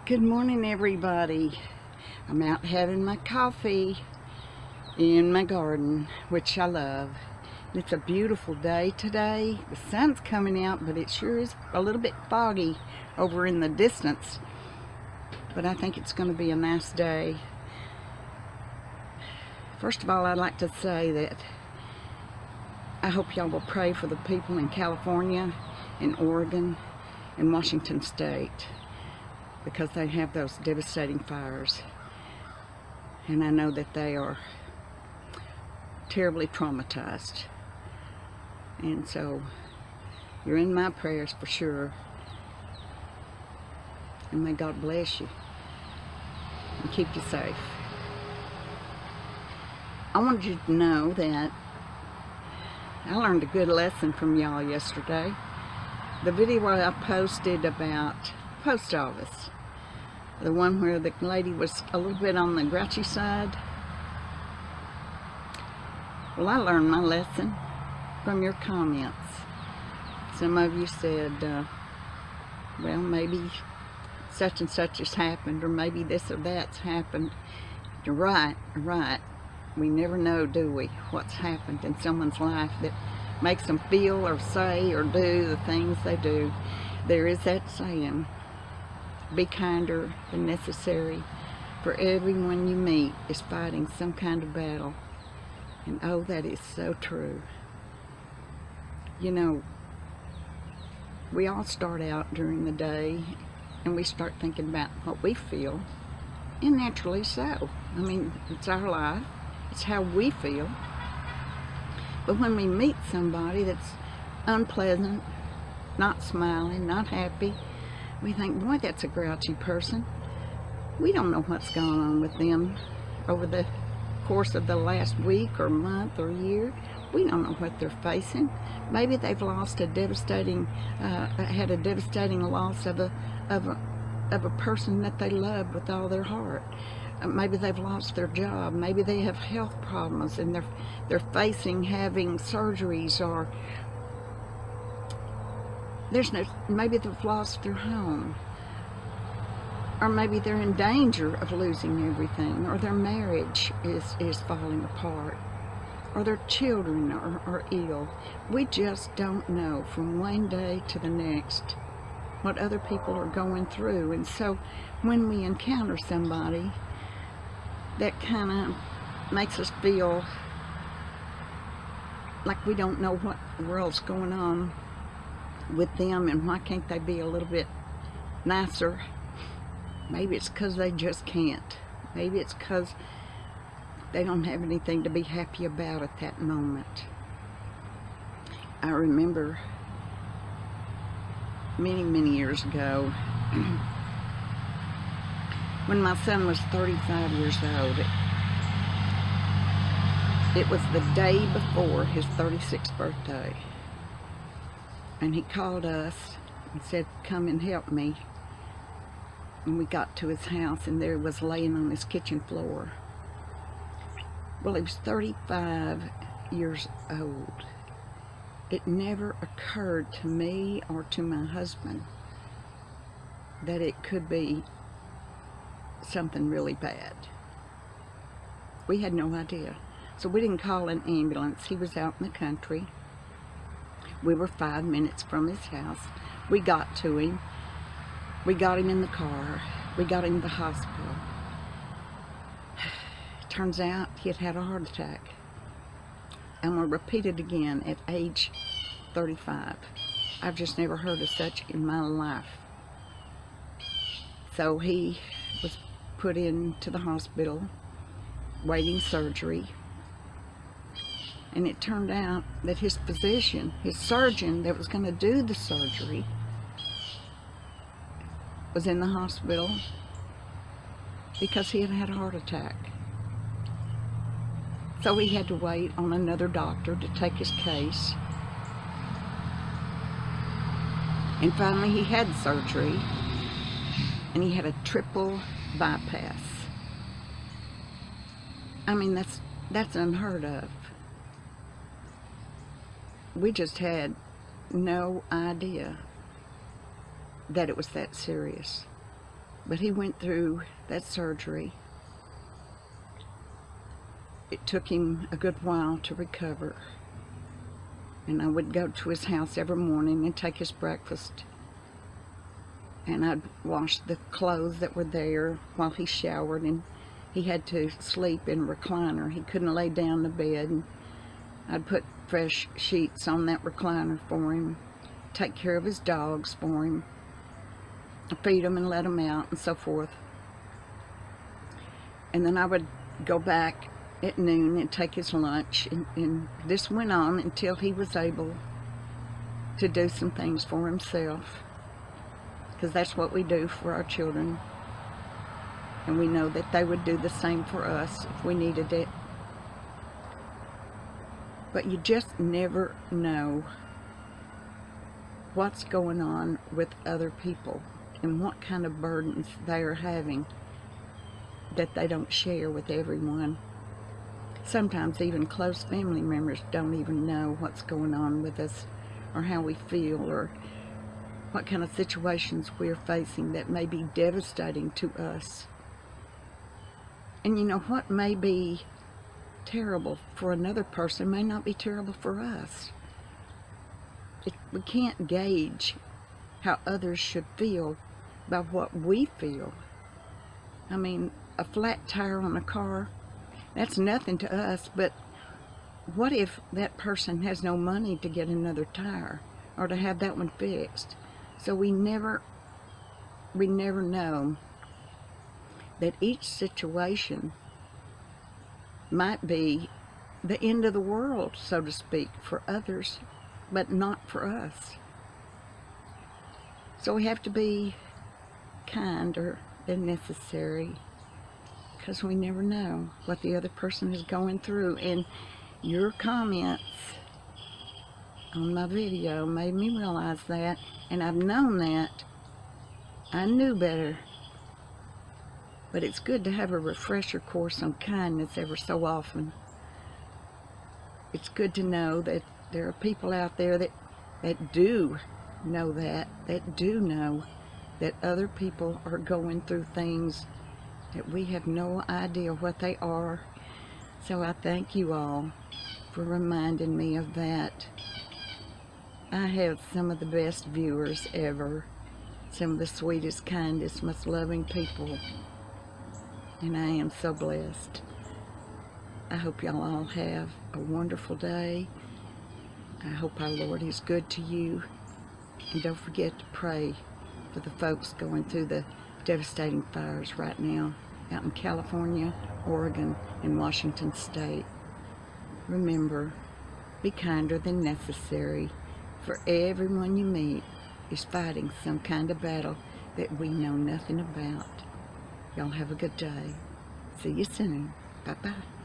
Good morning, everybody. I'm out having my coffee in my garden, which I love. It's a beautiful day today. The sun's coming out, but it sure is a little bit foggy over in the distance. But I think it's going to be a nice day. First of all, I'd like to say that I hope y'all will pray for the people in California, in Oregon, and Washington State, because they have those devastating fires. And I know that they are terribly traumatized. And so you're in my prayers for sure. And may God bless you and keep you safe. I wanted you to know that I learned a good lesson from y'all yesterday. The video I posted about post office, the one where the lady was a little bit on the grouchy side. Well, I learned my lesson from your comments. Some of you said, well, maybe such and such has happened, or maybe this or that's happened. You're right, you're right. We never know, do we, what's happened in someone's life that makes them feel or say or do the things they do. There is that saying, be kinder than necessary, for everyone you meet is fighting some kind of battle. And oh, that is so true. You know, we all start out during the day and we start thinking about what we feel, and naturally so. I mean, it's our life, it's how we feel. But when we meet somebody that's unpleasant, not smiling, not happy, we think, boy, that's a grouchy person. We don't know what's going on with them over the course of the last week or month or year. We don't know what they're facing. Maybe they've lost had a devastating loss of a person that they loved with all their heart. Maybe they've lost their job. Maybe they have health problems and they're facing having surgeries, or maybe they've lost their home, or maybe they're in danger of losing everything, or their marriage is falling apart, or their children are ill. We just don't know from one day to the next what other people are going through. And so when we encounter somebody, that kind of makes us feel like we don't know what the world's going on with them, and why can't they be a little bit nicer. Maybe it's because they just can't. Maybe it's because they don't have anything to be happy about at that moment. I remember many years ago when my son was 35 years old. It was the day before his 36th birthday. And he called us and said, come and help me. And we got to his house, and there he was laying on his kitchen floor. Well, he was 35 years old. It never occurred to me or to my husband that it could be something really bad. We had no idea. So we didn't call an ambulance. He was out in the country. We were 5 minutes from his house. We got to him. We got him in the car. We got him to the hospital. Turns out he had had a heart attack. And we'll repeat it again, at age 35. I've just never heard of such in my life. So he was put into the hospital, waiting surgery. And it turned out that his physician, his surgeon that was going to do the surgery, was in the hospital because he had had a heart attack. So he had to wait on another doctor to take his case. And finally he had surgery, and he had a triple bypass. I mean, that's unheard of. We just had no idea that it was that serious. But he went through that surgery. It took him a good while to recover. And I would go to his house every morning and take his breakfast. And I'd wash the clothes that were there while he showered, and he had to sleep in a recliner. He couldn't lay down in the bed. And I'd put fresh sheets on that recliner for him, take care of his dogs for him, feed them and let them out and so forth. And then I would go back at noon and take his lunch, and this went on until he was able to do some things for himself, because that's what we do for our children, and we know that they would do the same for us if we needed it. But you just never know what's going on with other people and what kind of burdens they are having that they don't share with everyone. Sometimes even close family members don't even know what's going on with us, or how we feel, or what kind of situations we're facing that may be devastating to us. And you know, what may be terrible for another person may not be terrible for us. We can't gauge how others should feel by what we feel. I mean, a flat tire on a car, that's nothing to us, but what if that person has no money to get another tire or to have that one fixed? So we never know that each situation might be the end of the world, so to speak, for others, but not for us. So we have to be kinder than necessary, because we never know what the other person is going through. And your comments on my video made me realize that, and I've known that. I knew better, but it's good to have a refresher course on kindness ever so often. It's good to know that there are people out there that do know that do know that other people are going through things that we have no idea what they are. So I thank you all for reminding me of that. I have some of the best viewers ever, some of the sweetest, kindest, most loving people, and I am so blessed. I hope y'all all have a wonderful day. I hope our Lord is good to you, and don't forget to pray for the folks going through the devastating fires right now out in California, Oregon, and Washington State. Remember, be kinder than necessary, for everyone you meet is fighting some kind of battle that we know nothing about. Y'all have a good day. See you soon. Bye-bye.